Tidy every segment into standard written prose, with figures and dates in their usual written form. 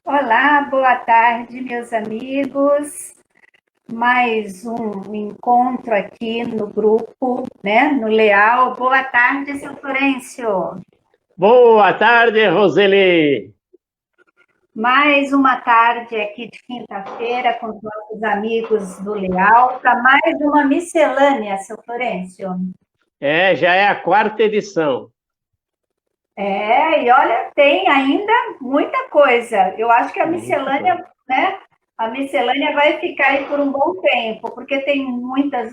Olá, boa tarde, meus amigos. Mais um encontro aqui no grupo, né, no Leal. Boa tarde, seu Florencio. Boa tarde, Roseli. Mais uma tarde aqui de quinta-feira com os nossos amigos do Leal para mais uma miscelânea, seu Florencio. Já é a quarta edição. E olha, tem ainda muita coisa. Eu acho que a Muita coisa. miscelânea, né? A miscelânea vai ficar aí por um bom tempo, porque tem muitas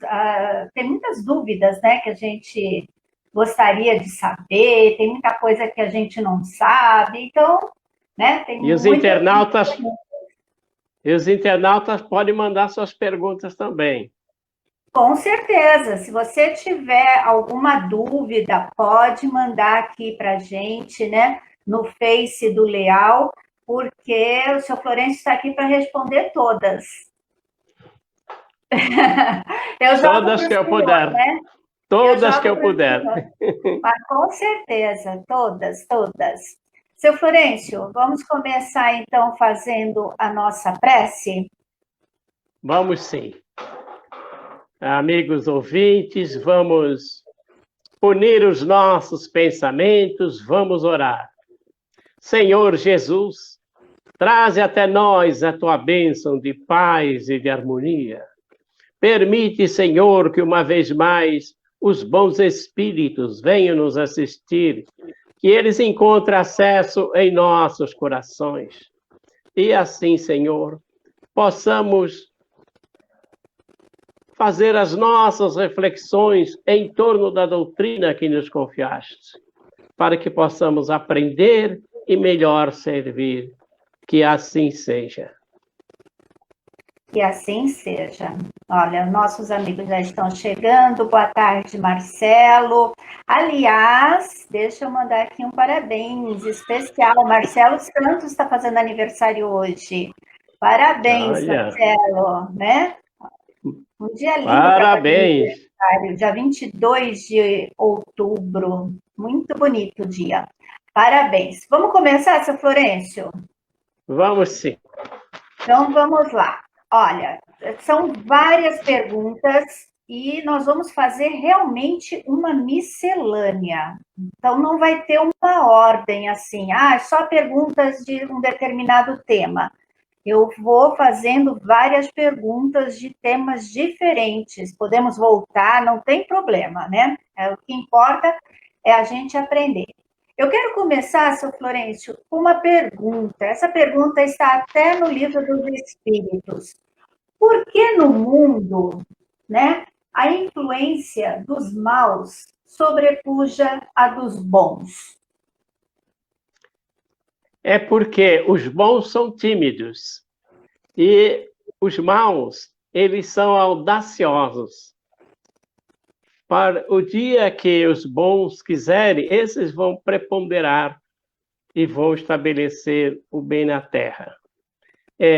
dúvidas, né, que a gente gostaria de saber, tem muita coisa que a gente não sabe, então, né, tem E os muita. internautas, e os internautas podem mandar suas perguntas também. Com certeza, se você tiver alguma dúvida, pode mandar aqui para a gente, né, no Face do Leal, porque o seu Florencio está aqui para responder todas. Eu jogo Todas para o que eu senhor, puder. né? Eu Todas que jogo eu para o puder. senhor. Mas com certeza, todas, todas. Seu Florencio, vamos começar então fazendo a nossa prece? Vamos sim. Amigos ouvintes, vamos unir os nossos pensamentos, vamos orar. Senhor Jesus, traze até nós a tua bênção de paz e de harmonia. Permite, Senhor, que uma vez mais os bons espíritos venham nos assistir, que eles encontrem acesso em nossos corações. E assim, Senhor, possamos fazer as nossas reflexões em torno da doutrina que nos confiaste, para que possamos aprender e melhor servir. Que assim seja. Que assim seja. Olha, nossos amigos já estão chegando. Boa tarde, Marcelo. Aliás, deixa eu mandar aqui um parabéns especial. Marcelo Santos está fazendo aniversário hoje. Parabéns, Olha, Marcelo, né? Um dia lindo para fazer parabéns. aniversário, dia 22 de outubro. Muito bonito o dia. Parabéns. Vamos começar, seu Florencio? Vamos sim. Então, vamos lá. Olha, são várias perguntas e nós vamos fazer realmente uma miscelânea. Então, não vai ter uma ordem assim, só perguntas de um determinado tema. Eu vou fazendo várias perguntas de temas diferentes. Podemos voltar, não tem problema, né? O que importa é a gente aprender. Eu quero começar, seu Florencio, com uma pergunta. Essa pergunta está até no livro dos Espíritos. Por que no mundo, né, a influência dos maus sobrepuja a dos bons? É porque os bons são tímidos e os maus, eles são audaciosos. Para o dia que os bons quiserem, esses vão preponderar e vão estabelecer o bem na Terra.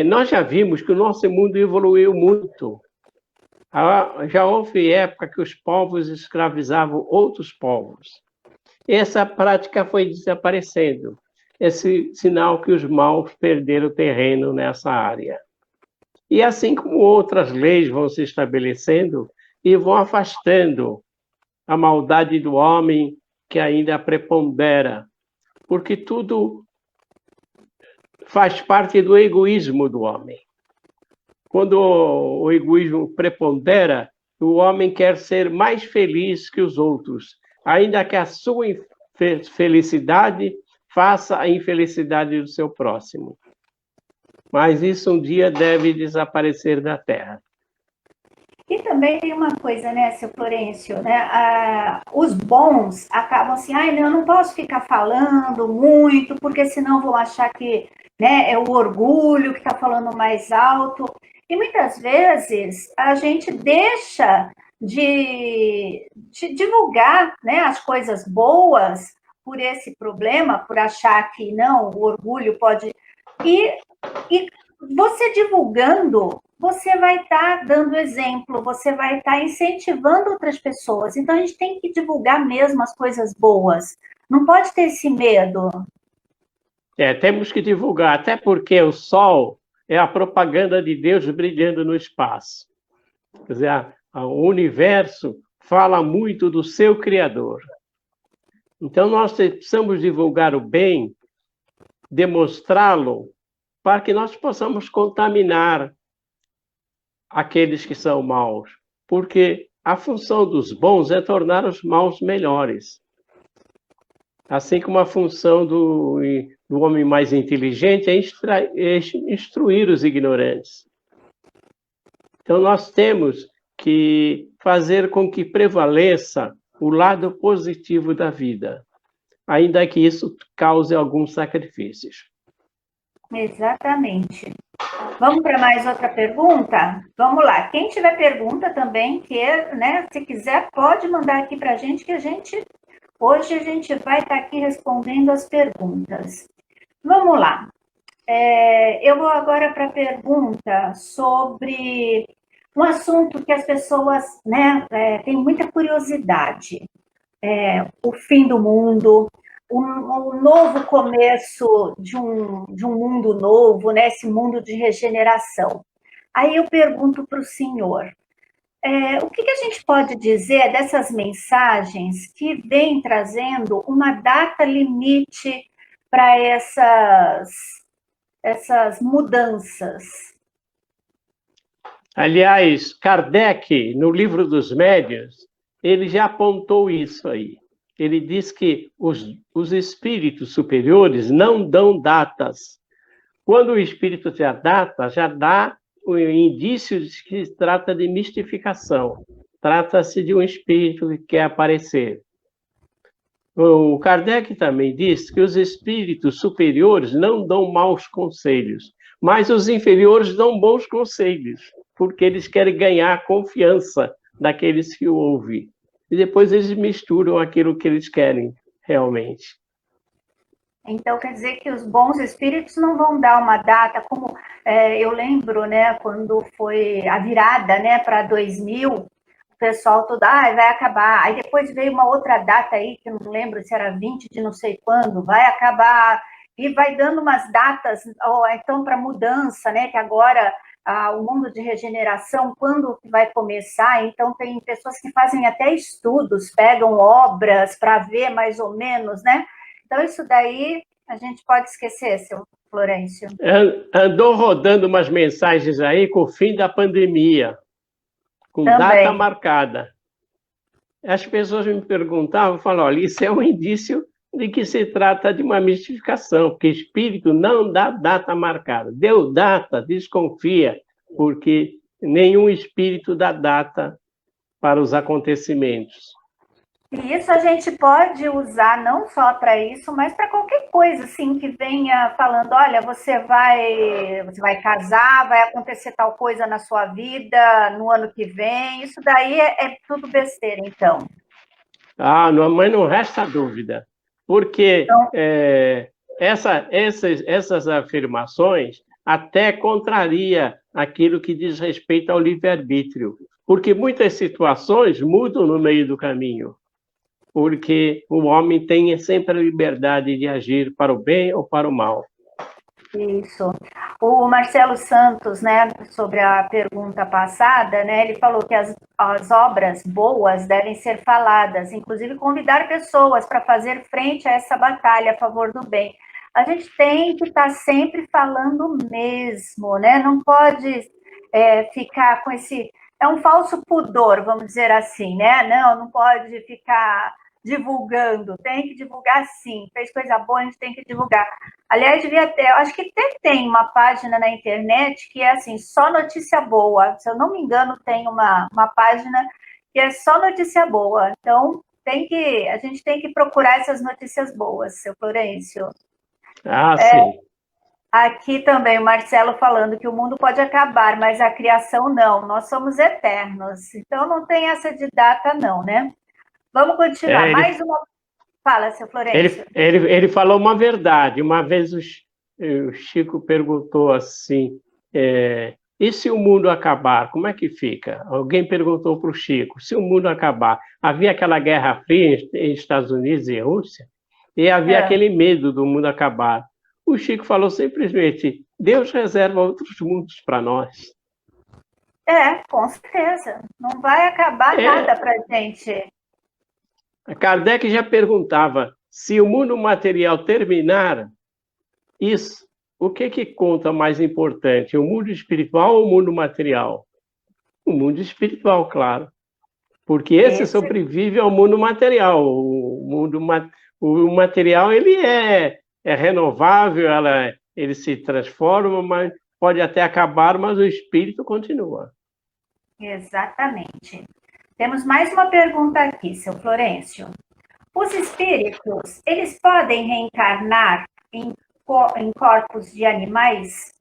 Nós já vimos que o nosso mundo evoluiu muito. Já houve época que os povos escravizavam outros povos. Essa prática foi desaparecendo. Esse sinal que os maus perderam terreno nessa área. E assim como outras leis vão se estabelecendo e vão afastando a maldade do homem que ainda prepondera, porque tudo faz parte do egoísmo do homem. Quando o egoísmo prepondera, o homem quer ser mais feliz que os outros, ainda que a sua felicidade faça a infelicidade do seu próximo. Mas isso um dia deve desaparecer da Terra. E também tem uma coisa, né, seu Florencio, né? Os bons acabam assim, eu não posso ficar falando muito, porque senão vão achar que, né, é o orgulho que está falando mais alto. E muitas vezes a gente deixa de divulgar, né, as coisas boas por esse problema, por achar que não, o orgulho pode. E você divulgando, você vai estar dando exemplo, você vai estar incentivando outras pessoas. Então, a gente tem que divulgar mesmo as coisas boas. Não pode ter esse medo. Temos que divulgar, até porque o sol é a propaganda de Deus brilhando no espaço. Quer dizer, o universo fala muito do seu Criador. Então, nós precisamos divulgar o bem, demonstrá-lo, para que nós possamos contaminar aqueles que são maus. Porque a função dos bons é tornar os maus melhores. Assim como a função do homem mais inteligente é instruir os ignorantes. Então, nós temos que fazer com que prevaleça o lado positivo da vida, ainda que isso cause alguns sacrifícios. Exatamente. Vamos para mais outra pergunta? Vamos lá. Quem tiver pergunta também, né, se quiser, pode mandar aqui para a gente, que hoje a gente vai estar aqui respondendo as perguntas. Vamos lá. Eu vou agora para a pergunta sobre um assunto que as pessoas, né, têm muita curiosidade. O fim do mundo, um novo começo de um mundo novo, né, esse mundo de regeneração. Aí eu pergunto para o senhor, o que a gente pode dizer dessas mensagens que vêm trazendo uma data limite para essas mudanças? Aliás, Kardec, no Livro dos Médiuns, ele já apontou isso aí. Ele diz que os espíritos superiores não dão datas. Quando o espírito já dá o indício de que se trata de mistificação. Trata-se de um espírito que quer aparecer. O Kardec também diz que os espíritos superiores não dão maus conselhos, mas os inferiores dão bons conselhos, porque eles querem ganhar a confiança daqueles que o ouvem. E depois eles misturam aquilo que eles querem realmente. Então, quer dizer que os bons espíritos não vão dar uma data, como eu lembro, né, quando foi a virada, né, para 2000, o pessoal todo, vai acabar. Aí depois veio uma outra data aí, que eu não lembro se era 20 de não sei quando, vai acabar, e vai dando umas datas, então, para mudança, né, que agora o mundo de regeneração, quando vai começar? Então, tem pessoas que fazem até estudos, pegam obras para ver mais ou menos, né? Então, isso daí a gente pode esquecer, seu Florencio. Andou rodando umas mensagens aí com o fim da pandemia, com também data marcada. As pessoas me perguntavam, falavam, olha, isso é um indício de que se trata de uma mistificação, porque espírito não dá data marcada. Deu data, desconfia, porque nenhum espírito dá data para os acontecimentos. E isso a gente pode usar não só para isso, mas para qualquer coisa, assim, que venha falando, olha, você vai casar, vai acontecer tal coisa na sua vida no ano que vem. Isso daí é tudo besteira, então. Mas não resta dúvida, porque Então, essas afirmações até contraria aquilo que diz respeito ao livre-arbítrio, porque muitas situações mudam no meio do caminho. Porque o homem tem sempre a liberdade de agir para o bem ou para o mal. Isso. O Marcelo Santos, né, sobre a pergunta passada, né, ele falou que as obras boas devem ser faladas, inclusive convidar pessoas para fazer frente a essa batalha a favor do bem. A gente tem que estar sempre falando mesmo, né? Não pode ficar com esse... É um falso pudor, vamos dizer assim, né? Não pode ficar divulgando, tem que divulgar sim, fez coisa boa, a gente tem que divulgar. Aliás, devia ter, eu acho que até tem uma página na internet que é assim, só notícia boa, se eu não me engano tem uma página que é só notícia boa, então a gente tem que procurar essas notícias boas, seu Florencio. Sim. Aqui também o Marcelo falando que o mundo pode acabar, mas a criação não, nós somos eternos, então não tem essa de data não, né? Vamos continuar. Mais uma... Fala, seu Florencio. Ele falou uma verdade. Uma vez o Chico perguntou assim, e se o mundo acabar, como é que fica? Alguém perguntou para o Chico, se o mundo acabar, havia aquela guerra fria em Estados Unidos e Rússia, e havia aquele medo do mundo acabar. o Chico falou simplesmente, Deus reserva outros mundos para nós. Com certeza. Não vai acabar nada para a gente. Kardec já perguntava, se o mundo material terminar, isso, o que conta mais importante, o mundo espiritual ou o mundo material? O mundo espiritual, claro. Porque esse sobrevive ao mundo material. O material ele é renovável, ele se transforma, mas pode até acabar, mas o espírito continua. Exatamente. Temos mais uma pergunta aqui, seu Florencio. Os espíritos, eles podem reencarnar em corpos de animais?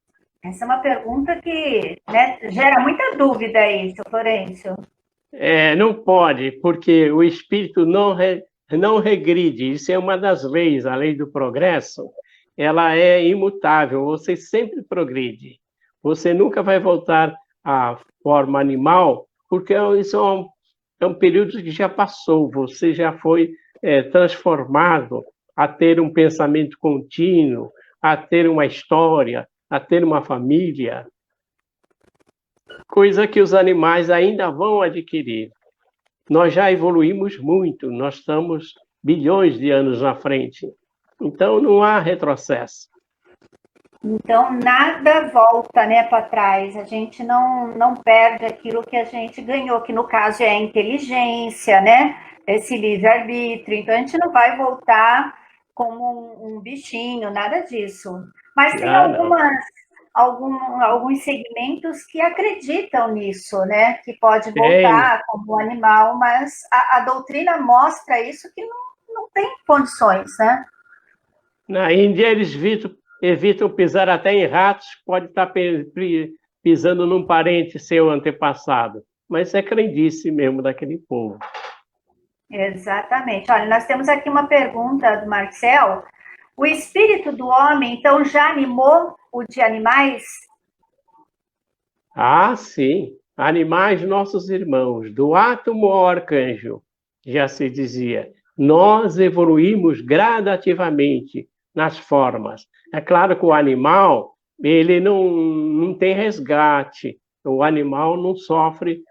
Essa é uma pergunta que, né, gera muita dúvida aí, seu Florencio. Não pode, porque o espírito não regride. Isso é uma das leis, a lei do progresso. Ela é imutável, você sempre progride. Você nunca vai voltar à forma animal, porque isso é um período que já passou, você já foi transformado a ter um pensamento contínuo, a ter uma história, a ter uma família, coisa que os animais ainda vão adquirir. Nós já evoluímos muito, nós estamos bilhões de anos na frente, então não há retrocesso. Então, nada volta, né, para trás. A gente não perde aquilo que a gente ganhou, que no caso é a inteligência, né? Esse livre-arbítrio. Então, a gente não vai voltar como um bichinho, nada disso. Mas tem alguns segmentos que acreditam nisso, né? Que pode voltar como um animal, mas a doutrina mostra isso que não tem condições, né? Na Índia, eles evitam pisar até em ratos, pode estar pisando num parente seu antepassado. Mas isso é crendice mesmo daquele povo. Exatamente. Olha, nós temos aqui uma pergunta do Marcel. O espírito do homem, então, já animou o de animais? Ah, sim. Animais, nossos irmãos, do átomo ao arcanjo, já se dizia. Nós evoluímos gradativamente nas formas. É claro que o animal, ele não tem resgate. O animal não sofre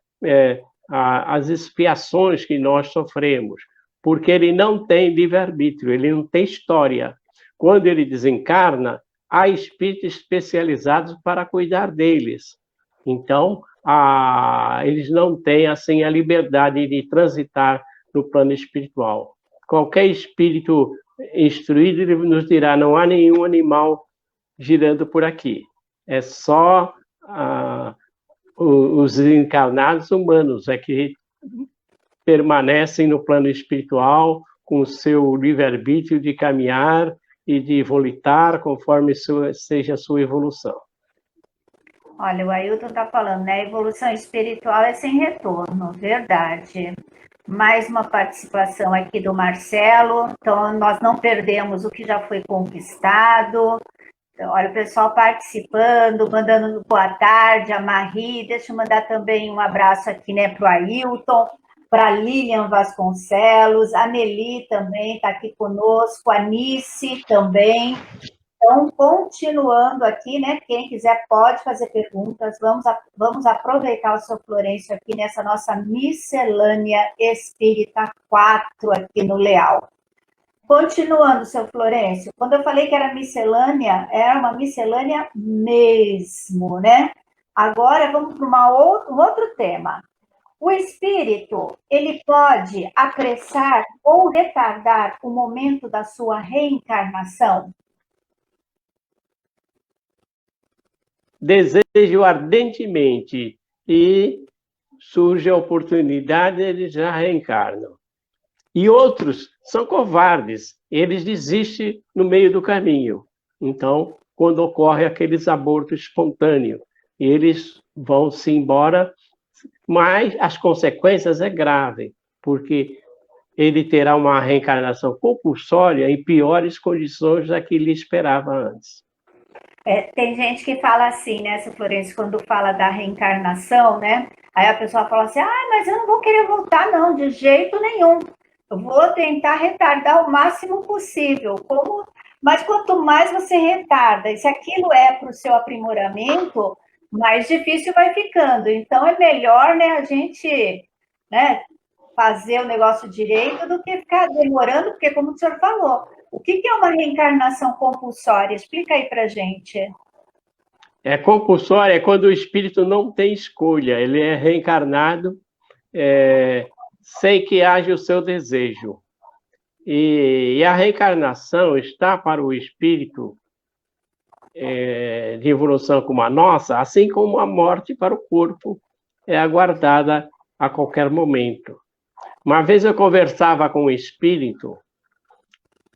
as expiações que nós sofremos, porque ele não tem livre-arbítrio, ele não tem história. Quando ele desencarna, há espíritos especializados para cuidar deles. Então, eles não têm assim a liberdade de transitar no plano espiritual. Qualquer espírito instruído ele nos dirá, não há nenhum animal girando por aqui. É só os encarnados humanos é que permanecem no plano espiritual com o seu livre-arbítrio de caminhar e de volitar conforme seja a sua evolução. Olha, o Ailton está falando, né? A evolução espiritual é sem retorno, verdade. Mais uma participação aqui do Marcelo. Então, nós não perdemos o que já foi conquistado. Então, olha, o pessoal participando, mandando boa tarde, a Marie. Deixa eu mandar também um abraço aqui, né, para o Ailton, para a Lilian Vasconcelos, a Nelly também está aqui conosco, a Nice também. Então, continuando aqui, né? Quem quiser pode fazer perguntas. Vamos aproveitar o seu Florencio aqui nessa nossa miscelânea espírita 4 aqui no Leal. Continuando, seu Florencio, quando eu falei que era uma miscelânea mesmo, né? Agora vamos para um outro tema. O espírito, ele pode apressar ou retardar o momento da sua reencarnação? Desejo ardentemente e surge a oportunidade, eles já reencarnam. E outros são covardes, eles desistem no meio do caminho. Então, quando ocorre aqueles abortos espontâneos, eles vão-se embora, mas as consequências é grave, porque ele terá uma reencarnação compulsória em piores condições da que ele esperava antes. Tem gente que fala assim, né, seu Florencio, quando fala da reencarnação, né? Aí a pessoa fala assim, mas eu não vou querer voltar, não, de jeito nenhum. Eu vou tentar retardar o máximo possível. Como Mas quanto mais você retarda, e se aquilo é para o seu aprimoramento, mais difícil vai ficando. Então é melhor, né, a gente, né, fazer o negócio direito do que ficar demorando, porque como o senhor falou, o que é uma reencarnação compulsória? Explica aí para gente. É compulsória, é quando o espírito não tem escolha, ele é reencarnado sem que haja o seu desejo. E a reencarnação está para o espírito de evolução como a nossa, assim como a morte para o corpo é aguardada a qualquer momento. Uma vez eu conversava com um espírito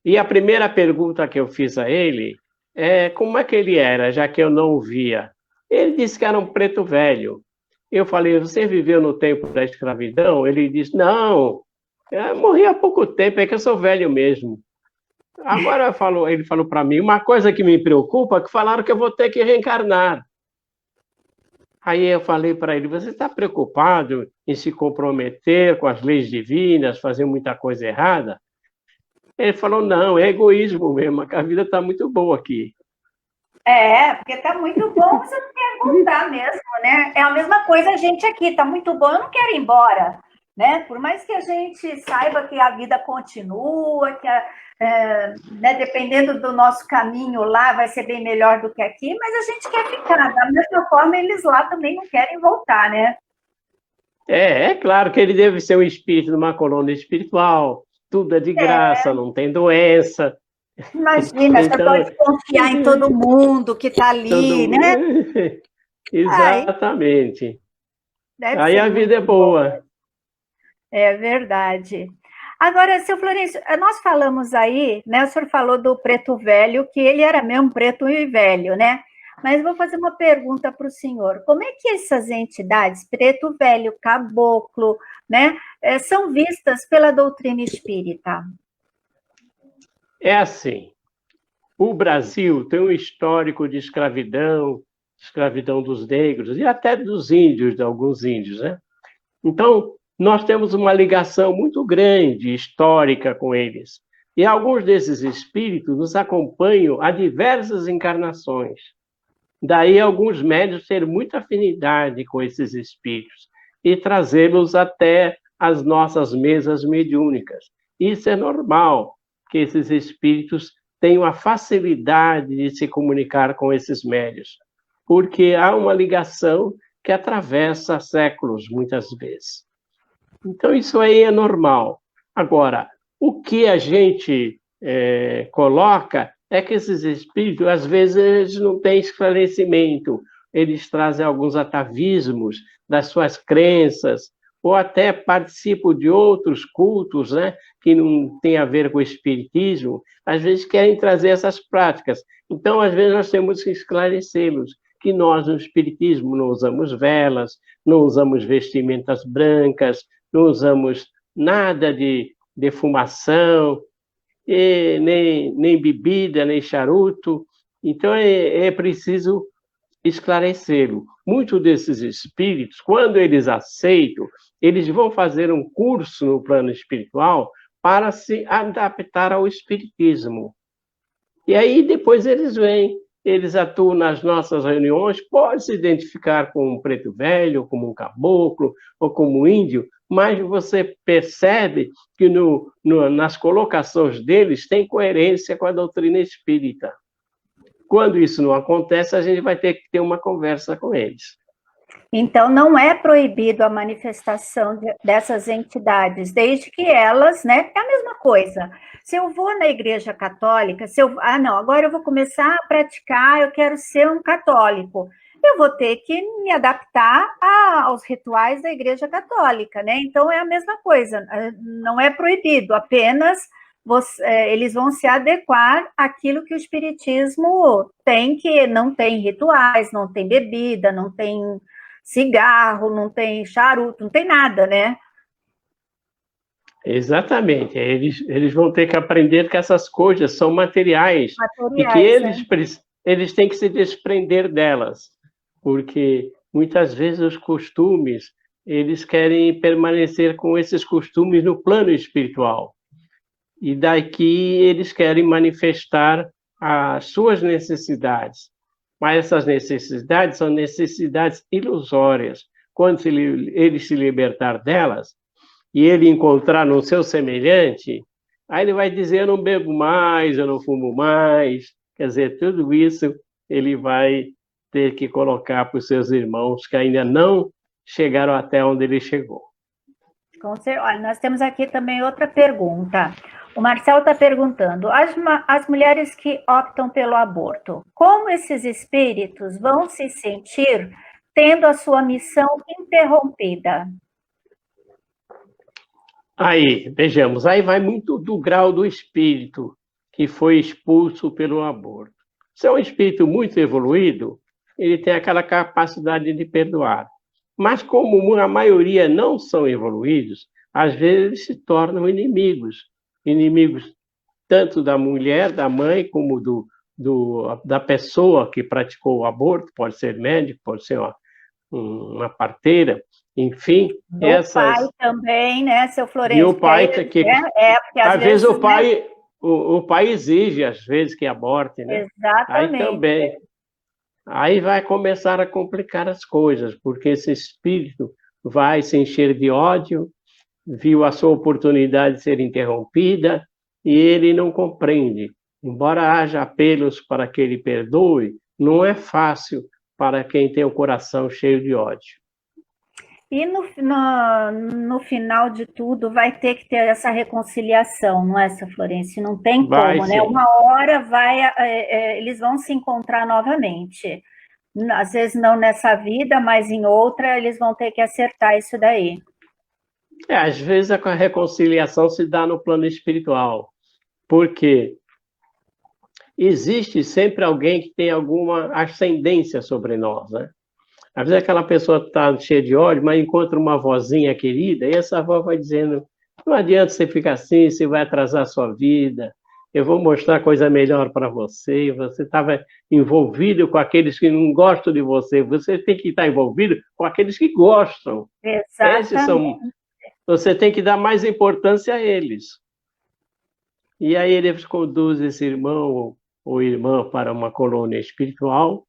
e a primeira pergunta que eu fiz a ele é como é que ele era, já que eu não o via. Ele disse que era um preto velho. Eu falei, você viveu no tempo da escravidão? Ele disse, não, eu morri há pouco tempo, é que eu sou velho mesmo. Agora ele falou para mim, uma coisa que me preocupa é que falaram que eu vou ter que reencarnar. Aí eu falei para ele, você está preocupado em se comprometer com as leis divinas, fazer muita coisa errada? Ele falou, não, é egoísmo mesmo, que a vida está muito boa aqui. Porque tá muito bom, você não quer voltar mesmo, né? É a mesma coisa a gente aqui, tá muito bom, eu não quero ir embora, né? Por mais que a gente saiba que a vida continua, que né, dependendo do nosso caminho lá vai ser bem melhor do que aqui, mas a gente quer ficar. Da mesma forma, eles lá também não querem voltar, né? É claro que ele deve ser um espírito numa colônia espiritual, tudo é de graça, não tem doença. Imagina, então, você pode confiar em todo mundo que está ali, né? Exatamente. Aí a vida é boa. É verdade. Agora, seu Florencio, nós falamos aí, né? O senhor falou do preto velho, que ele era mesmo preto e velho, né? Mas vou fazer uma pergunta para o senhor. Como é que essas entidades, preto velho, caboclo, né, são vistas pela doutrina espírita? É assim, o Brasil tem um histórico de escravidão dos negros e até dos índios, de alguns índios, né? Então, nós temos uma ligação muito grande, histórica com eles. E alguns desses espíritos nos acompanham há diversas encarnações. Daí, alguns médiuns terem muita afinidade com esses espíritos e trazê-los até as nossas mesas mediúnicas. Isso é normal, que esses espíritos tenham a facilidade de se comunicar com esses médiuns, porque há uma ligação que atravessa séculos, muitas vezes. Então, isso aí é normal. Agora, o que a gente coloca é que esses espíritos, às vezes, eles não têm esclarecimento, eles trazem alguns atavismos das suas crenças, ou até participam de outros cultos, né, que não têm a ver com o espiritismo, às vezes querem trazer essas práticas. Então, às vezes, nós temos que esclarecê-los que nós, no espiritismo, não usamos velas, não usamos vestimentas brancas, não usamos nada de defumação, e nem bebida, nem charuto. Então, é preciso esclarecê-lo. Muitos desses espíritos, quando eles aceitam, eles vão fazer um curso no plano espiritual para se adaptar ao espiritismo. E aí, depois eles vêm, eles atuam nas nossas reuniões, pode se identificar como um preto velho, como um caboclo, ou como um índio, mas você percebe que nas colocações deles tem coerência com a doutrina espírita. Quando isso não acontece, a gente vai ter que ter uma conversa com eles. Então, não é proibido a manifestação dessas entidades, desde que elas, né, é a mesma coisa. Se eu vou na igreja católica, não, agora eu vou começar a praticar, eu quero ser um católico, eu vou ter que me adaptar aos rituais da igreja católica, né? Então, é a mesma coisa, não é proibido, apenas eles vão se adequar àquilo que o espiritismo tem, que não tem rituais, não tem bebida, não tem cigarro, não tem charuto, não tem nada, né? Exatamente. Eles vão ter que aprender que essas coisas são materiais e que eles têm que se desprender delas, porque muitas vezes os costumes, eles querem permanecer com esses costumes no plano espiritual. E daqui eles querem manifestar as suas necessidades. Mas essas necessidades são necessidades ilusórias. Quando ele se libertar delas e ele encontrar no seu semelhante, aí ele vai dizer: eu não bebo mais, eu não fumo mais. Quer dizer, tudo isso ele vai ter que colocar para os seus irmãos que ainda não chegaram até onde ele chegou. Olha, nós temos aqui também outra pergunta. O Marcelo está perguntando: as mulheres que optam pelo aborto, como esses espíritos vão se sentir tendo a sua missão interrompida? Aí, vejamos, aí vai muito do grau do espírito que foi expulso pelo aborto. Se é um espírito muito evoluído, ele tem aquela capacidade de perdoar. Mas como a maioria não são evoluídos, às vezes eles se tornam inimigos. Inimigos tanto da mulher, da mãe, como da pessoa que praticou o aborto, pode ser médico, pode ser uma parteira, enfim. Do pai também, né, seu Florencio? E o pai, porque às vezes o pai, né? o pai exige, às vezes, que aborte, né? Exatamente. Aí também. Aí vai começar a complicar as coisas, porque esse espírito vai se encher de ódio, viu a sua oportunidade de ser interrompida e ele não compreende. Embora haja apelos para que ele perdoe, não é fácil para quem tem o coração cheio de ódio. E no final de tudo vai ter que ter essa reconciliação, não é, seu Florencio? Não tem como, né? Uma hora eles vão se encontrar novamente. Às vezes não nessa vida, mas em outra eles vão ter que acertar isso daí. Às vezes a reconciliação se dá no plano espiritual, porque existe sempre alguém que tem alguma ascendência sobre nós, né? Às vezes aquela pessoa está cheia de ódio, mas encontra uma vozinha querida, e essa avó vai dizendo: não adianta você ficar assim, você vai atrasar a sua vida, eu vou mostrar coisa melhor para você, você estava envolvido com aqueles que não gostam de você, você tem que estar envolvido com aqueles que gostam. Exatamente. Você tem que dar mais importância a eles. E aí eles conduzem esse irmão ou irmã para uma colônia espiritual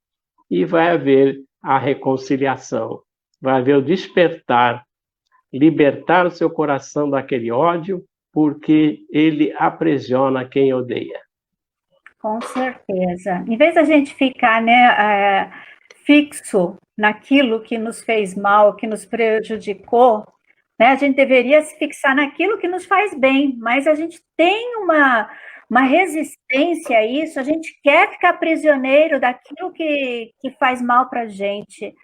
e vai haver a reconciliação, vai haver o despertar, libertar o seu coração daquele ódio, porque ele aprisiona quem odeia. Com certeza. Em vez da gente ficar, né, fixo naquilo que nos fez mal, que nos prejudicou, né, a gente deveria se fixar naquilo que nos faz bem, mas a gente tem uma resistência a isso, a gente quer ficar prisioneiro daquilo que faz mal para a gente.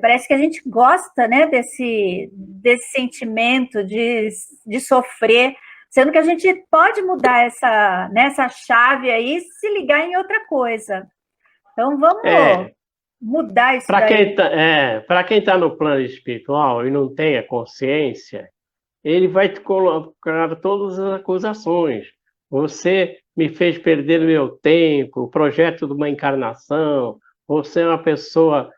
Parece que a gente gosta, né, desse sentimento de sofrer, sendo que a gente pode mudar essa chave aí e se ligar em outra coisa. Então, vamos mudar isso daí. Para quem está no plano espiritual e não tem a consciência, ele vai te colocar todas as acusações. Você me fez perder o meu tempo, o projeto de uma encarnação, você é uma pessoa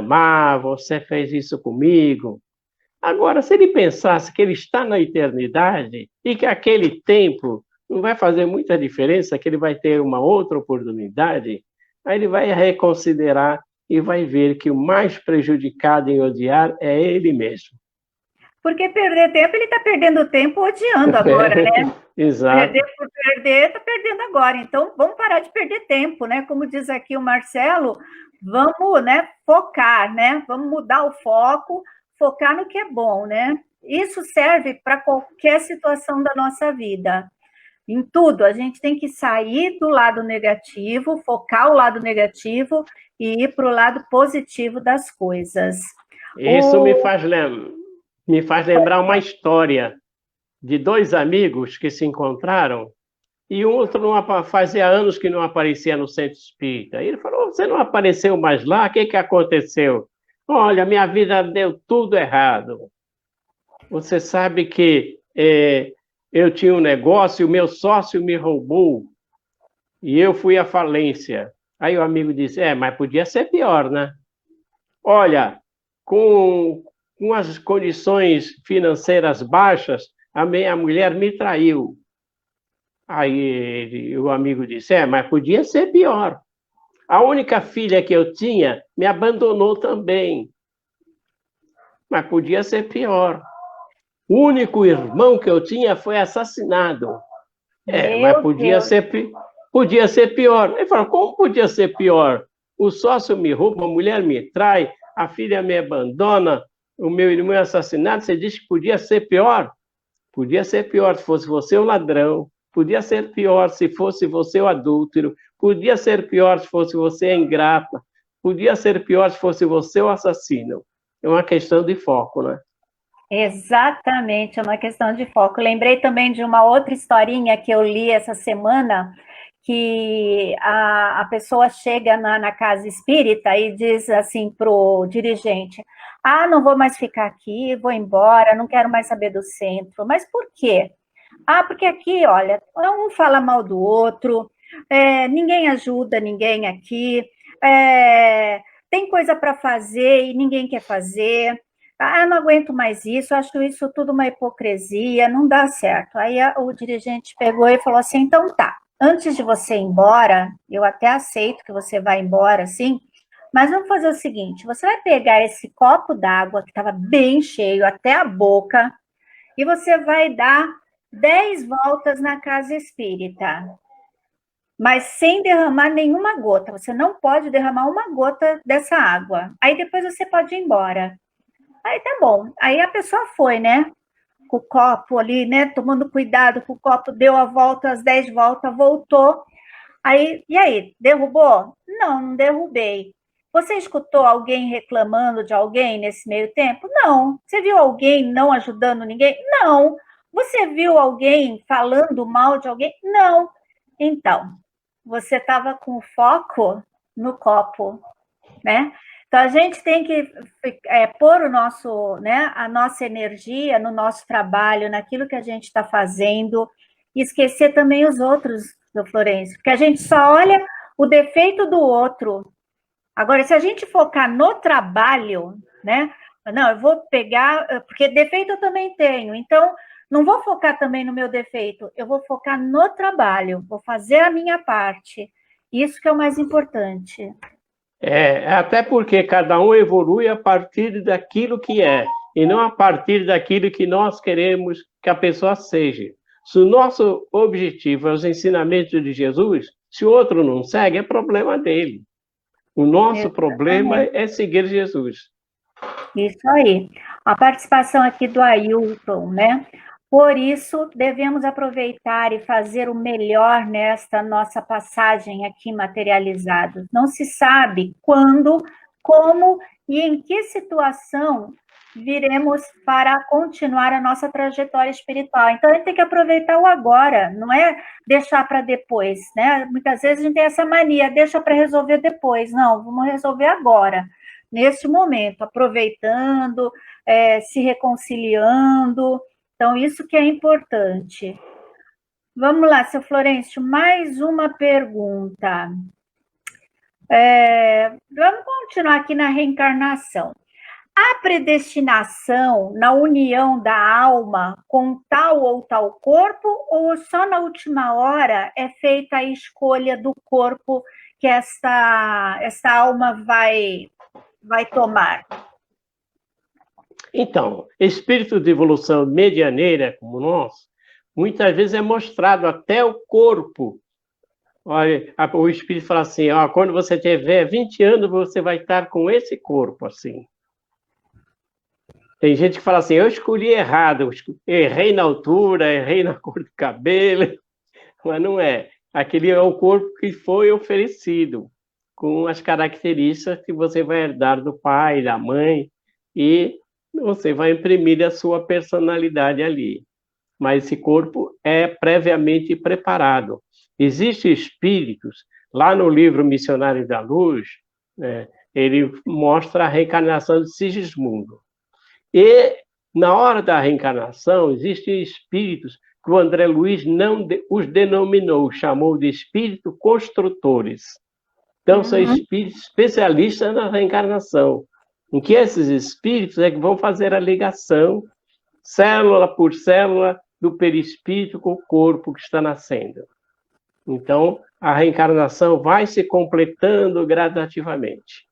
má, você fez isso comigo. Agora, se ele pensasse que ele está na eternidade e que aquele tempo não vai fazer muita diferença, que ele vai ter uma outra oportunidade, aí ele vai reconsiderar e vai ver que o mais prejudicado em odiar é ele mesmo. Porque perder tempo, ele está perdendo tempo odiando agora, né? Exato. Perder por perder, está perdendo agora. Então, vamos parar de perder tempo, né? Como diz aqui o Marcelo, vamos, né, focar, né? Vamos mudar o foco, focar no que é bom, né? Isso serve para qualquer situação da nossa vida. Em tudo, a gente tem que sair do lado negativo, focar o lado negativo e ir para o lado positivo das coisas. Isso me faz lembrar uma história de dois amigos que se encontraram e um outro fazia anos que não aparecia no centro espírita. E ele falou: você não apareceu mais lá? O que aconteceu? Olha, minha vida deu tudo errado. Você sabe que eu tinha um negócio, o meu sócio me roubou e eu fui à falência. Aí o amigo disse: mas podia ser pior, né? Olha, com as condições financeiras baixas, a minha mulher me traiu. Aí o amigo disse, mas podia ser pior. A única filha que eu tinha me abandonou também. Mas podia ser pior. O único irmão que eu tinha foi assassinado. Mas podia ser pior. Ele falou, como podia ser pior? O sócio me rouba, a mulher me trai, a filha me abandona, o meu irmão é assassinado. Você disse que podia ser pior? Podia ser pior se fosse você o ladrão. Podia ser pior se fosse você o adúltero. Podia ser pior se fosse você a ingrata. Podia ser pior se fosse você o assassino. É uma questão de foco, né? Exatamente, é uma questão de foco. Lembrei também de uma outra historinha que eu li essa semana, que a pessoa chega na casa espírita e diz assim para o dirigente, não vou mais ficar aqui, vou embora, não quero mais saber do centro. Mas por quê? Porque aqui, olha, um fala mal do outro, ninguém ajuda ninguém aqui, tem coisa para fazer e ninguém quer fazer. Eu não aguento mais isso, acho isso tudo uma hipocrisia, não dá certo. Aí o dirigente pegou e falou assim, então tá, antes de você ir embora, eu até aceito que você vá embora, sim, mas vamos fazer o seguinte, você vai pegar esse copo d'água, que estava bem cheio até a boca, e você vai dar 10 voltas na casa espírita, mas sem derramar nenhuma gota. Você não pode derramar uma gota dessa água. Aí depois você pode ir embora. Aí tá bom. Aí a pessoa foi, né? Com o copo ali, né? Tomando cuidado com o copo, deu a volta, as 10 voltas, voltou. Aí, e aí, derrubou? Não, não derrubei. Você escutou alguém reclamando de alguém nesse meio tempo? Não. Você viu alguém não ajudando ninguém? Não. Você viu alguém falando mal de alguém? Não. Então, você estava com foco no copo, né? Então, a gente tem que pôr a nossa energia no nosso trabalho, naquilo que a gente está fazendo, e esquecer também os outros, do Florencio, porque a gente só olha o defeito do outro. Agora, se a gente focar no trabalho, né? Não, eu vou pegar, porque defeito eu também tenho, então não vou focar também no meu defeito, eu vou focar no trabalho, vou fazer a minha parte. Isso que é o mais importante. Até porque cada um evolui a partir daquilo que é, e não a partir daquilo que nós queremos que a pessoa seja. Se o nosso objetivo é os ensinamentos de Jesus, se o outro não segue, é problema dele. O nosso problema é seguir Jesus. Isso aí. A participação aqui do Ailton, né? Por isso, devemos aproveitar e fazer o melhor nesta nossa passagem aqui materializada. Não se sabe quando, como e em que situação viremos para continuar a nossa trajetória espiritual. Então, a gente tem que aproveitar o agora, não é deixar para depois, né? Muitas vezes a gente tem essa mania, deixa para resolver depois. Não, vamos resolver agora, neste momento, aproveitando, se reconciliando. Então, isso que é importante. Vamos lá, seu Florencio, mais uma pergunta. Vamos continuar aqui na reencarnação. Há predestinação na união da alma com tal ou tal corpo, ou só na última hora é feita a escolha do corpo que essa alma vai tomar? Então, espírito de evolução medianeira, como nós, muitas vezes é mostrado até o corpo. Olha, o espírito fala assim, quando você tiver 20 anos, você vai estar com esse corpo, assim. Tem gente que fala assim, eu escolhi errado, errei na altura, errei na cor do cabelo, mas não é. Aquele é o corpo que foi oferecido, com as características que você vai herdar do pai, da mãe, e você vai imprimir a sua personalidade ali. Mas esse corpo é previamente preparado. Existem espíritos, lá no livro Missionário da Luz, ele mostra a reencarnação de Sigismundo. E, na hora da reencarnação, existem espíritos que o André Luiz não os denominou, chamou de espíritos construtores. Então, são espíritos especialistas na reencarnação, em que esses espíritos é que vão fazer a ligação, célula por célula, do perispírito com o corpo que está nascendo. Então, a reencarnação vai se completando gradativamente.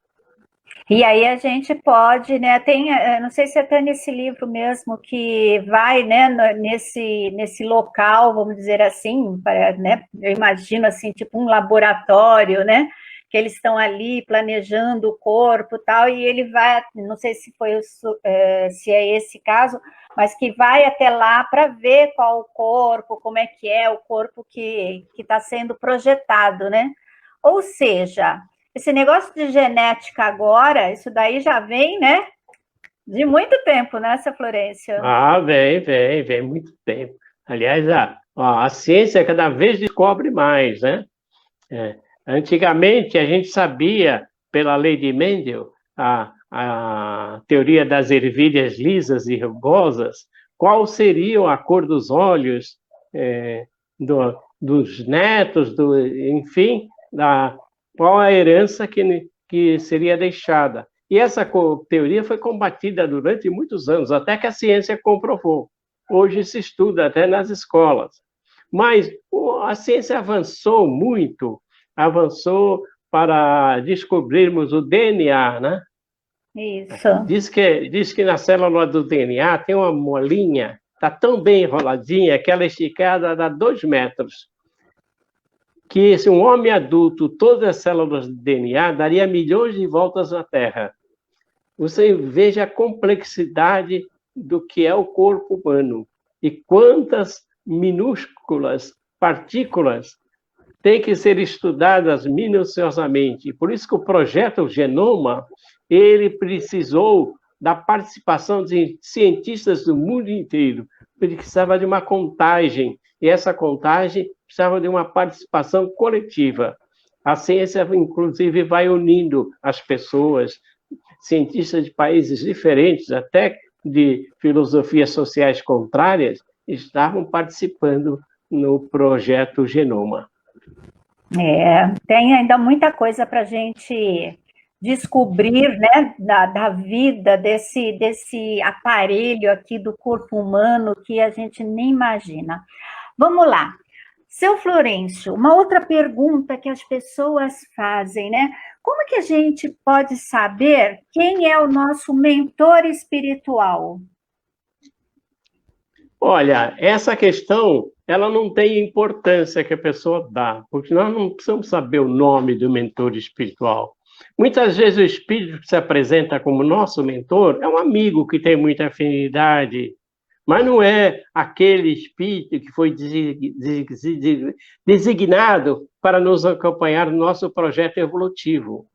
E aí a gente pode, né? Tem, não sei se é até nesse livro mesmo que vai, né, nesse local, vamos dizer assim, né? Eu imagino assim, tipo um laboratório, né? Que eles estão ali planejando o corpo e tal, e ele vai, não sei se foi se é esse caso, mas que vai até lá para ver qual o corpo, como é o corpo que está sendo projetado, né? Ou seja, esse negócio de genética agora, isso daí já vem, né? De muito tempo, né, Sra. Florência? Ah, vem muito tempo. Aliás, a ciência cada vez descobre mais, né? Antigamente, a gente sabia, pela lei de Mendel, a teoria das ervilhas lisas e rugosas, qual seria a cor dos olhos dos netos, enfim, qual a herança que seria deixada. E essa teoria foi combatida durante muitos anos, até que a ciência comprovou. Hoje se estuda até nas escolas. Mas a ciência avançou muito, avançou para descobrirmos o DNA, né? Isso. Diz que na célula do DNA tem uma molinha, está tão bem enroladinha que ela esticada dá 2 metros. Que se um homem adulto, todas as células do DNA, daria milhões de voltas na Terra. Você veja a complexidade do que é o corpo humano e quantas minúsculas partículas têm que ser estudadas minuciosamente. Por isso que o projeto Genoma, ele precisou da participação de cientistas do mundo inteiro. Ele precisava de uma contagem, e essa contagem precisava de uma participação coletiva. A ciência, inclusive, vai unindo as pessoas, cientistas de países diferentes, até de filosofias sociais contrárias, estavam participando no projeto Genoma. Tem ainda muita coisa para a gente descobrir, né, da vida desse aparelho aqui do corpo humano que a gente nem imagina. Vamos lá. Seu Florencio, uma outra pergunta que as pessoas fazem, né? Como que a gente pode saber quem é o nosso mentor espiritual? Olha, essa questão, ela não tem importância que a pessoa dá, porque nós não precisamos saber o nome do mentor espiritual. Muitas vezes o espírito que se apresenta como nosso mentor é um amigo que tem muita afinidade, mas não é aquele espírito que foi designado para nos acompanhar no nosso projeto evolutivo.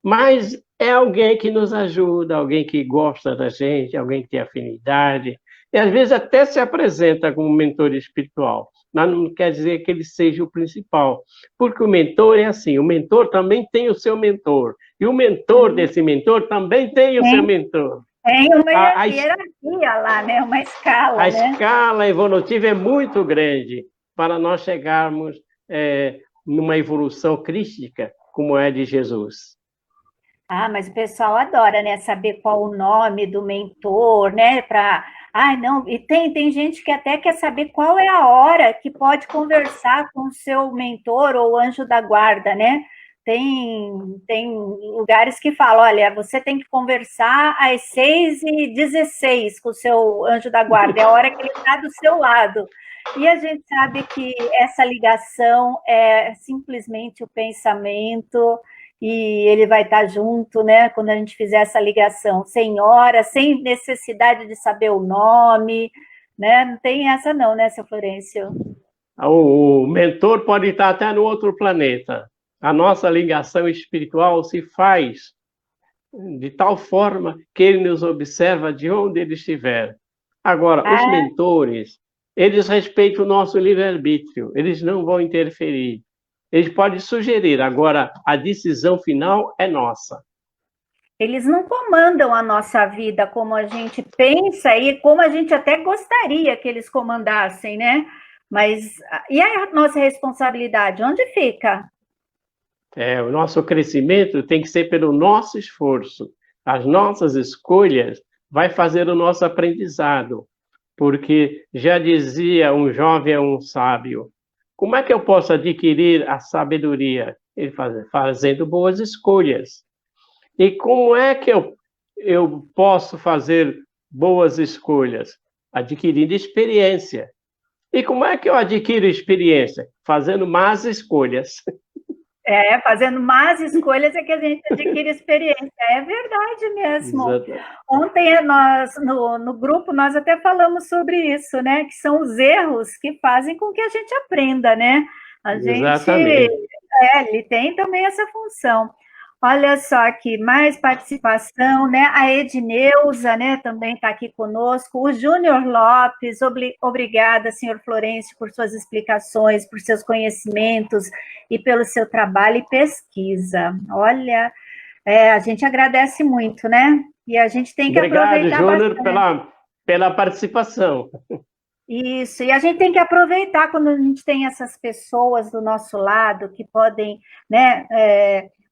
Mas é alguém que nos ajuda, alguém que gosta da gente, alguém que tem afinidade, e às vezes até se apresenta como mentor espiritual, mas não quer dizer que ele seja o principal, porque o mentor é assim, o mentor também tem o seu mentor, e o mentor desse mentor também tem o seu mentor. Tem uma hierarquia lá, né? Uma escala, A escala evolutiva é muito grande para nós chegarmos numa evolução crística, como é de Jesus. Mas o pessoal adora, né? Saber qual o nome do mentor, né? Não, e tem gente que até quer saber qual é a hora que pode conversar com o seu mentor ou anjo da guarda, né? Tem lugares que falam, olha, você tem que conversar às 6h16 com o seu anjo da guarda, é a hora que ele está do seu lado. E a gente sabe que essa ligação é simplesmente o pensamento, e ele vai estar junto, né, quando a gente fizer essa ligação, sem hora, sem necessidade de saber o nome, né? Não tem essa não, né, seu Florencio? O mentor pode estar até no outro planeta. A nossa ligação espiritual se faz de tal forma que ele nos observa de onde ele estiver. Agora, os mentores, eles respeitam o nosso livre-arbítrio, eles não vão interferir. Eles podem sugerir, agora a decisão final é nossa. Eles não comandam a nossa vida como a gente pensa e como a gente até gostaria que eles comandassem, né? Mas e a nossa responsabilidade, onde fica? O nosso crescimento tem que ser pelo nosso esforço. As nossas escolhas vai fazer o nosso aprendizado. porque já dizia um jovem a um sábio, como é que eu posso adquirir a sabedoria? Ele fazendo boas escolhas. E como é que eu posso fazer boas escolhas? Adquirindo experiência. E como é que eu adquiro experiência? Fazendo más escolhas. Fazendo más escolhas é que a gente adquire experiência. É verdade mesmo. Exato. Ontem nós, no grupo, nós até falamos sobre isso, né? Que são os erros que fazem com que a gente aprenda, né? A gente, Exatamente. ele tem também essa função. Olha só aqui, mais participação, né? A Edneuza, né, também está aqui conosco. O Júnior Lopes, obrigada, senhor Florencio, por suas explicações, por seus conhecimentos e pelo seu trabalho e pesquisa. Olha, a gente agradece muito, né? E a gente tem que aproveitar Júnior, pela participação. Isso, e a gente tem que aproveitar quando a gente tem essas pessoas do nosso lado que podem, né,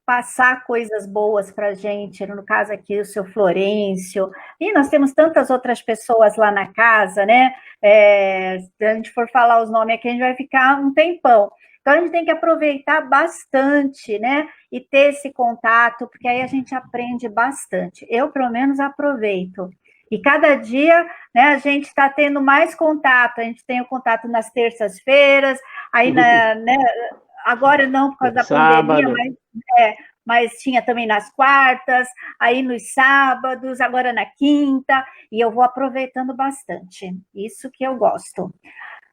passar coisas boas para a gente, no caso aqui o seu Florencio, e nós temos tantas outras pessoas lá na casa, né? Se a gente for falar os nomes aqui, a gente vai ficar um tempão. Então, a gente tem que aproveitar bastante, né? E ter esse contato, porque aí a gente aprende bastante. Eu, pelo menos, aproveito. E cada dia, né, a gente está tendo mais contato. A gente tem o contato nas terças-feiras, aí, né, agora não por causa da pandemia, mas tinha também nas quartas, aí nos sábados, agora na quinta, e eu vou aproveitando bastante. Isso que eu gosto.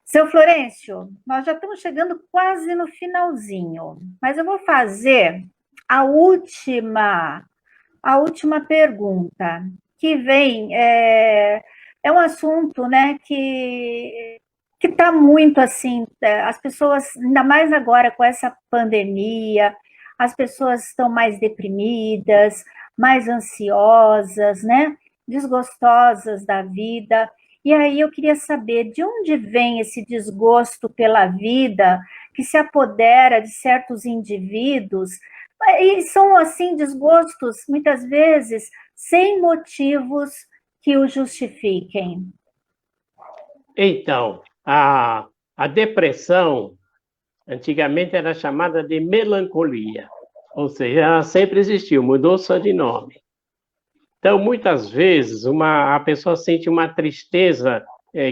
Seu Florencio, nós já estamos chegando quase no finalzinho, mas eu vou fazer a última pergunta, que vem, é um assunto, né, que está muito assim, as pessoas, ainda mais agora com essa pandemia, as pessoas estão mais deprimidas, mais ansiosas, né, desgostosas da vida. E aí eu queria saber de onde vem esse desgosto pela vida que se apodera de certos indivíduos, e são, assim, desgostos, muitas vezes, sem motivos que o justifiquem. Então, a depressão, antigamente era chamada de melancolia, ou seja, ela sempre existiu, mudou só de nome. Então, muitas vezes, a pessoa sente uma tristeza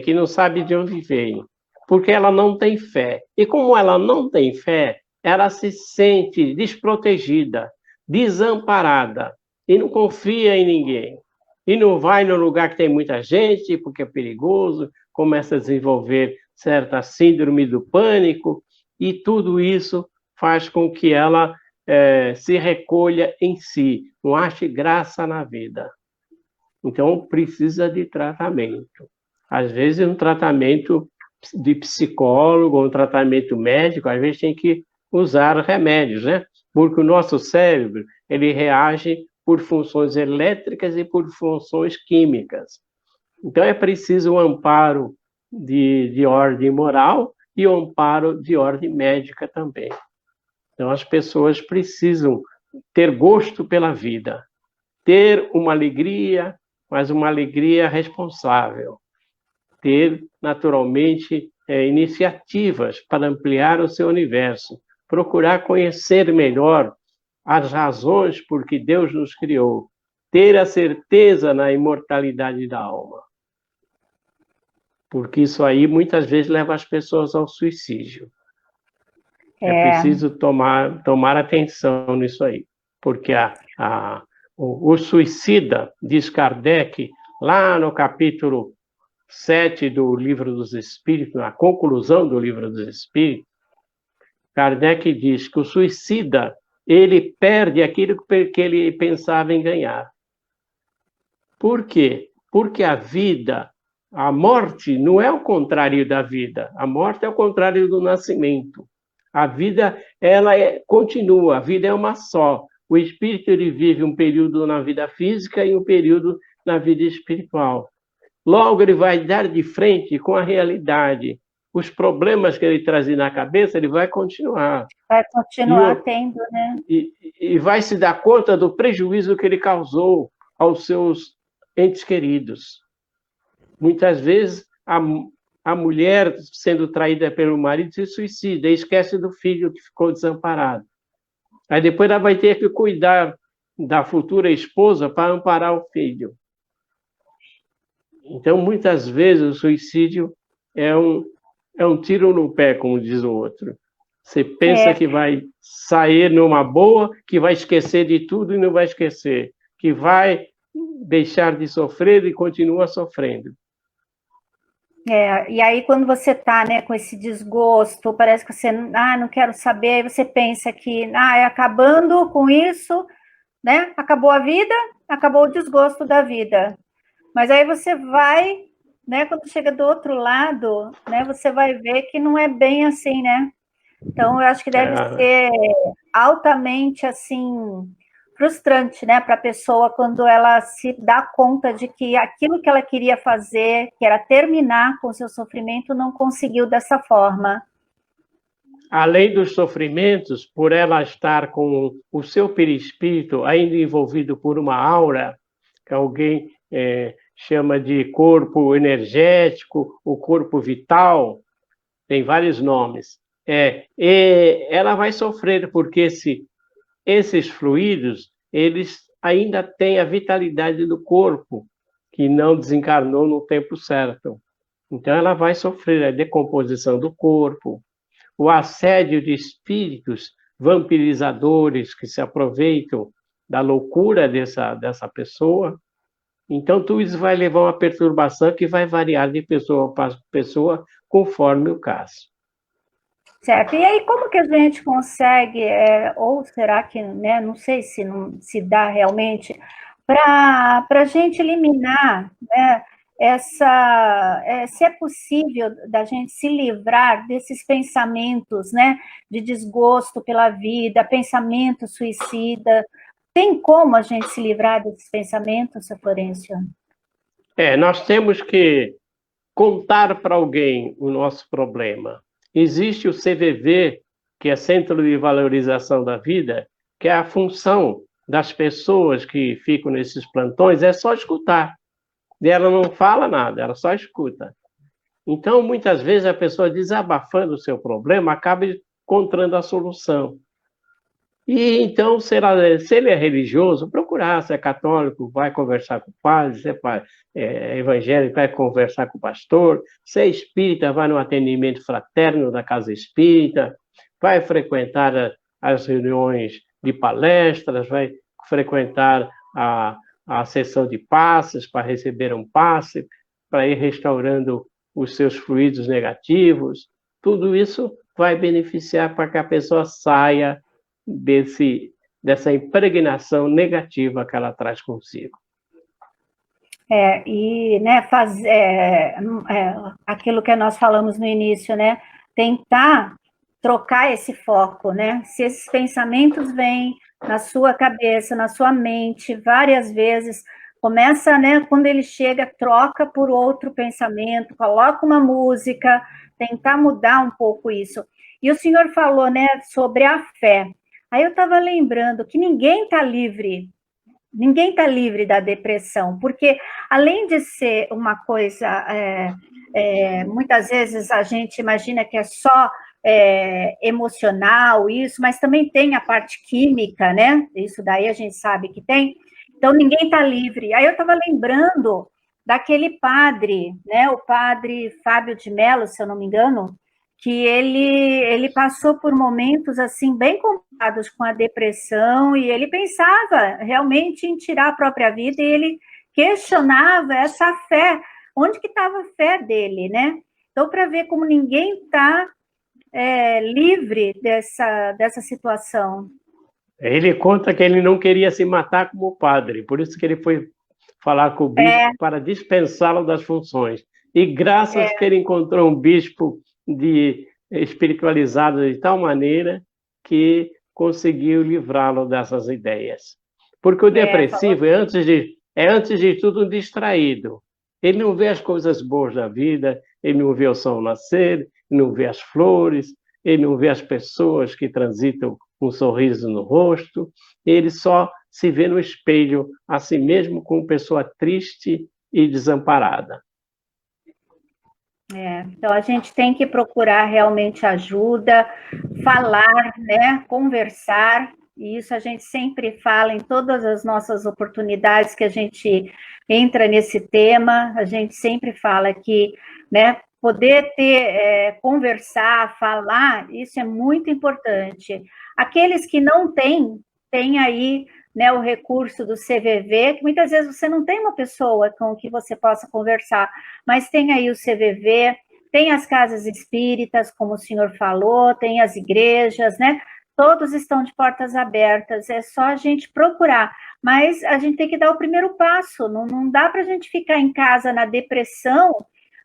que não sabe de onde vem, porque ela não tem fé. E como ela não tem fé, ela se sente desprotegida, desamparada, e não confia em ninguém. E não vai no lugar que tem muita gente, porque é perigoso, começa a desenvolver certa síndrome do pânico, e tudo isso faz com que ela se recolha em si, não ache graça na vida. Então, precisa de tratamento. Às vezes, um tratamento de psicólogo, um tratamento médico, às vezes tem que usar remédios, né? Porque o nosso cérebro, ele reage por funções elétricas e por funções químicas. Então, é preciso um amparo de ordem moral e um amparo de ordem médica também. Então, as pessoas precisam ter gosto pela vida, ter uma alegria, mas uma alegria responsável, ter, naturalmente, iniciativas para ampliar o seu universo, procurar conhecer melhor as razões por que Deus nos criou, ter a certeza na imortalidade da alma. Porque isso aí, muitas vezes, leva as pessoas ao suicídio. É preciso tomar atenção nisso aí, porque o suicida, diz Kardec, lá no capítulo 7 do Livro dos Espíritos, na conclusão do Livro dos Espíritos, Kardec diz que o suicida, ele perde aquilo que ele pensava em ganhar. Por quê? Porque a vida, a morte, não é o contrário da vida. A morte é o contrário do nascimento. A vida, ela continua, a vida é uma só. O espírito, ele vive um período na vida física e um período na vida espiritual. Logo, ele vai dar de frente com a realidade. Os problemas que ele trazia na cabeça, ele vai continuar. Vai continuar tendo, né? E vai se dar conta do prejuízo que ele causou aos seus entes queridos. Muitas vezes, a, a mulher, sendo traída pelo marido, se suicida e esquece do filho que ficou desamparado. Aí depois ela vai ter que cuidar da futura esposa para amparar o filho. Então, muitas vezes, o suicídio é um tiro no pé, como diz o outro. Você pensa que vai sair numa boa, que vai esquecer de tudo e não vai esquecer, que vai deixar de sofrer e continua sofrendo. E aí quando você está, né, com esse desgosto, parece que você, não quero saber, aí você pensa que, acabando com isso, né, acabou a vida, acabou o desgosto da vida. Mas aí você vai, né, quando chega do outro lado, né, você vai ver que não é bem assim, né? Então, eu acho que deve ser altamente, assim, frustrante, né, para a pessoa quando ela se dá conta de que aquilo que ela queria fazer, que era terminar com o seu sofrimento, não conseguiu dessa forma. Além dos sofrimentos, por ela estar com o seu perispírito ainda envolvido por uma aura, que alguém chama de corpo energético, o corpo vital, tem vários nomes. E ela vai sofrer porque esses fluidos, eles ainda têm a vitalidade do corpo, que não desencarnou no tempo certo. Então ela vai sofrer a decomposição do corpo, o assédio de espíritos vampirizadores que se aproveitam da loucura dessa pessoa. Então, tudo isso vai levar a uma perturbação que vai variar de pessoa para pessoa, conforme o caso. Certo. E aí, como que a gente consegue, ou será que, né, não sei se não se dá realmente, para a gente eliminar, né, se é possível da gente se livrar desses pensamentos, né, de desgosto pela vida, pensamento suicida. Tem como a gente se livrar desses pensamentos, Sr. Florencio? Nós temos que contar para alguém o nosso problema. Existe o CVV, que é Centro de Valorização da Vida, que é a função das pessoas que ficam nesses plantões, é só escutar. E ela não fala nada, ela só escuta. Então, muitas vezes, a pessoa desabafando o seu problema acaba encontrando a solução. E então, se ele é religioso, procurar, se é católico, vai conversar com o padre, se é evangélico, vai conversar com o pastor, se é espírita, vai no atendimento fraterno da casa espírita, vai frequentar as reuniões de palestras, vai frequentar a sessão de passes para receber um passe, para ir restaurando os seus fluidos negativos. Tudo isso vai beneficiar para que a pessoa saia dessa impregnação negativa que ela traz consigo. E né, aquilo que nós falamos no início, né, tentar trocar esse foco, né? Se esses pensamentos vêm na sua cabeça, na sua mente, várias vezes, começa, né, quando ele chega, troca por outro pensamento, coloca uma música, tentar mudar um pouco isso. E o senhor falou, né, sobre a fé. Aí eu estava lembrando que ninguém está livre da depressão, porque além de ser uma coisa, muitas vezes a gente imagina que é só emocional isso, mas também tem a parte química, né? Isso daí a gente sabe que tem. Então ninguém está livre. Aí eu estava lembrando daquele padre, né? O padre Fábio de Mello, se eu não me engano, que ele passou por momentos assim bem complicados com a depressão e ele pensava realmente em tirar a própria vida e ele questionava essa fé, onde que estava a fé dele, né? Então, para ver como ninguém está livre dessa situação. Ele conta que ele não queria se matar como padre, por isso que ele foi falar com o bispo para dispensá-lo das funções. E graças que ele encontrou um bispo espiritualizado de tal maneira que conseguiu livrá-lo dessas ideias. Porque o depressivo é antes de tudo um distraído. Ele não vê as coisas boas da vida, ele não vê o sol nascer, ele não vê as flores, ele não vê as pessoas que transitam com um sorriso no rosto, ele só se vê no espelho a si mesmo como pessoa triste e desamparada. Então, a gente tem que procurar realmente ajuda, falar, né, conversar, e isso a gente sempre fala em todas as nossas oportunidades que a gente entra nesse tema, a gente sempre fala que, né, poder ter, conversar, falar, isso é muito importante. Aqueles que não têm, têm aí, né, o recurso do CVV, que muitas vezes você não tem uma pessoa com que você possa conversar, mas tem aí o CVV, tem as casas espíritas, como o senhor falou, tem as igrejas, né? Todos estão de portas abertas, é só a gente procurar. Mas a gente tem que dar o primeiro passo, não dá para a gente ficar em casa na depressão,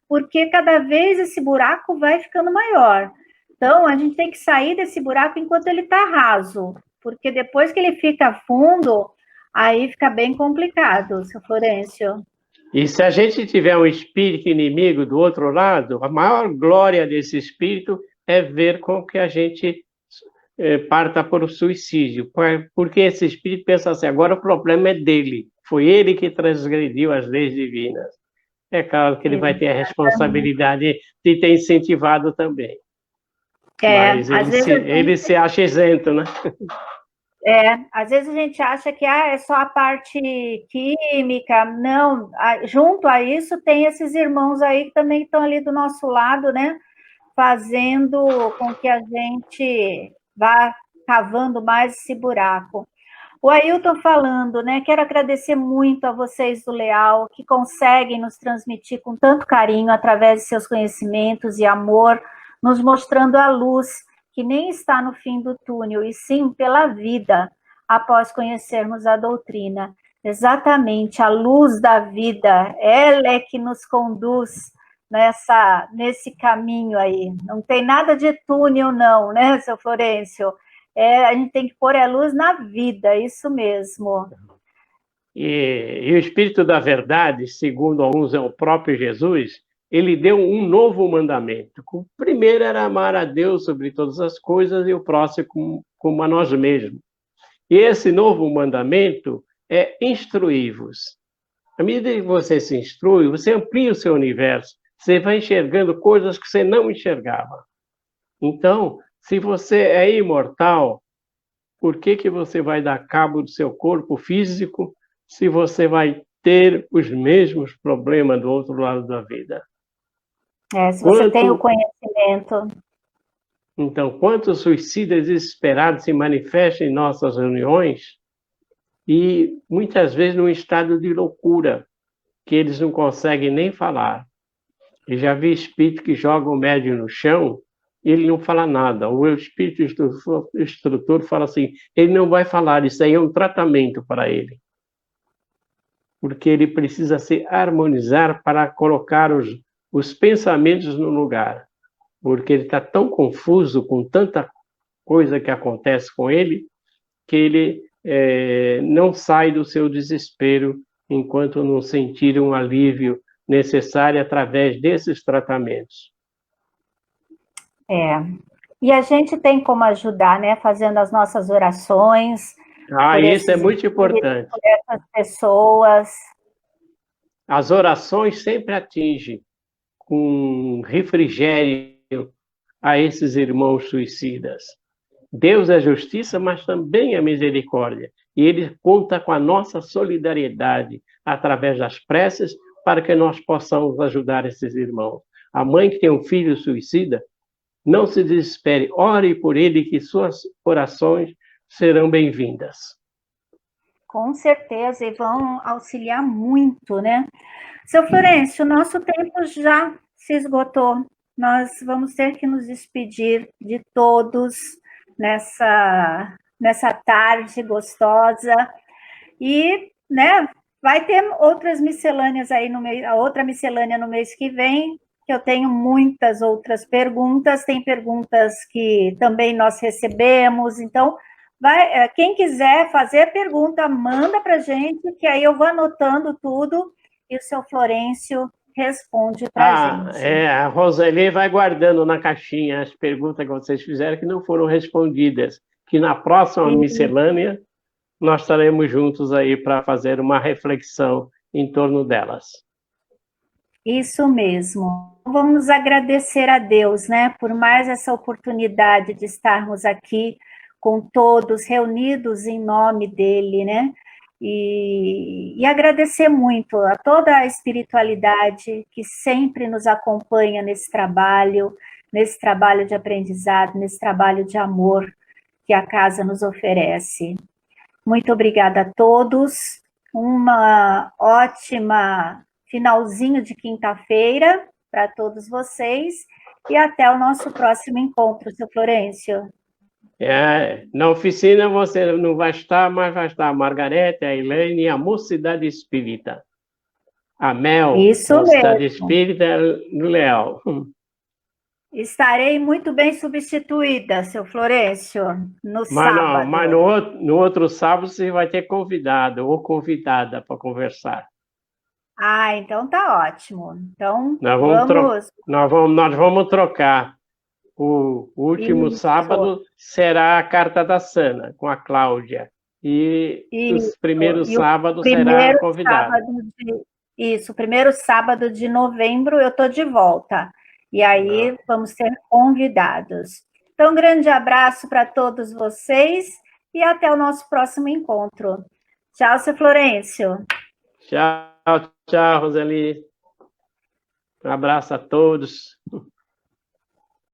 porque cada vez esse buraco vai ficando maior. Então, a gente tem que sair desse buraco enquanto ele está raso, porque depois que ele fica fundo, aí fica bem complicado, seu Florencio. E se a gente tiver um espírito inimigo do outro lado, a maior glória desse espírito é ver com que a gente parta para o suicídio, porque esse espírito pensa assim, agora o problema é dele, foi ele que transgrediu as leis divinas. É claro que ele vai ter a responsabilidade de ter incentivado também. Mas ele se acha isento, né? Às vezes a gente acha que é só a parte química, não, junto a isso tem esses irmãos aí que também estão ali do nosso lado, né, fazendo com que a gente vá cavando mais esse buraco. O Ailton falando, né, quero agradecer muito a vocês do Leal, que conseguem nos transmitir com tanto carinho, através de seus conhecimentos e amor, nos mostrando a luz, que nem está no fim do túnel, e sim pela vida, após conhecermos a doutrina. Exatamente, a luz da vida, ela é que nos conduz nesse caminho aí. Não tem nada de túnel, não, né, seu Florencio? A gente tem que pôr a luz na vida, isso mesmo. E o Espírito da Verdade, segundo alguns é o próprio Jesus, ele deu um novo mandamento. O primeiro era amar a Deus sobre todas as coisas e o próximo como a nós mesmos. E esse novo mandamento é instruí-vos. À medida que você se instrui, você amplia o seu universo, você vai enxergando coisas que você não enxergava. Então, se você é imortal, por que você vai dar cabo do seu corpo físico se você vai ter os mesmos problemas do outro lado da vida? Se você tem o conhecimento. Então, quantos suicidas desesperados se manifestam em nossas reuniões e muitas vezes num estado de loucura, que eles não conseguem nem falar. Eu já vi espírito que joga o médium no chão e ele não fala nada. O espírito instrutor fala assim, ele não vai falar, isso aí é um tratamento para ele. Porque ele precisa se harmonizar para colocar os pensamentos no lugar. Porque ele está tão confuso com tanta coisa que acontece com ele, que ele não sai do seu desespero enquanto não sentir um alívio necessário através desses tratamentos. E a gente tem como ajudar, né? Fazendo as nossas orações. Isso é muito importante. Por essas pessoas. As orações sempre atingem com refrigério a esses irmãos suicidas. Deus é justiça, mas também é misericórdia. E Ele conta com a nossa solidariedade através das preces para que nós possamos ajudar esses irmãos. A mãe que tem um filho suicida, não se desespere, ore por ele que suas orações serão bem-vindas. Com certeza, e vão auxiliar muito, né? Seu Florencio, nosso tempo já se esgotou. Nós vamos ter que nos despedir de todos nessa tarde gostosa. E, né, vai ter outras miscelâneas aí outra miscelânea no mês que vem, que eu tenho muitas outras perguntas, tem perguntas que também nós recebemos, então quem quiser fazer pergunta, manda para a gente, que aí eu vou anotando tudo e o seu Florencio responde para a gente. A Roseli vai guardando na caixinha as perguntas que vocês fizeram que não foram respondidas, que na próxima miscelânea nós estaremos juntos aí para fazer uma reflexão em torno delas. Isso mesmo. Vamos agradecer a Deus, né, por mais essa oportunidade de estarmos aqui com todos reunidos em nome dele, né? E agradecer muito a toda a espiritualidade que sempre nos acompanha nesse trabalho de aprendizado, nesse trabalho de amor que a casa nos oferece. Muito obrigada a todos. Uma ótima finalzinho de quinta-feira para todos vocês e até o nosso próximo encontro, seu Florencio. Na oficina você não vai estar, mas vai estar a Margarete, a Elaine e a Mocidade Espírita. A Mel, Isso Mocidade mesmo. Espírita do Leal. Estarei muito bem substituída, seu Florencio, no sábado. Mas no outro sábado você vai ter convidado ou convidada para conversar. Ah, então tá ótimo. Então, nós vamos trocar. O último sábado será a Carta da Sana, com a Cláudia. E os primeiros sábados será a convidada. O primeiro sábado de novembro eu estou de volta. E aí vamos ser convidados. Então, um grande abraço para todos vocês e até o nosso próximo encontro. Tchau, seu Florencio. Tchau, tchau, Roseli. Um abraço a todos.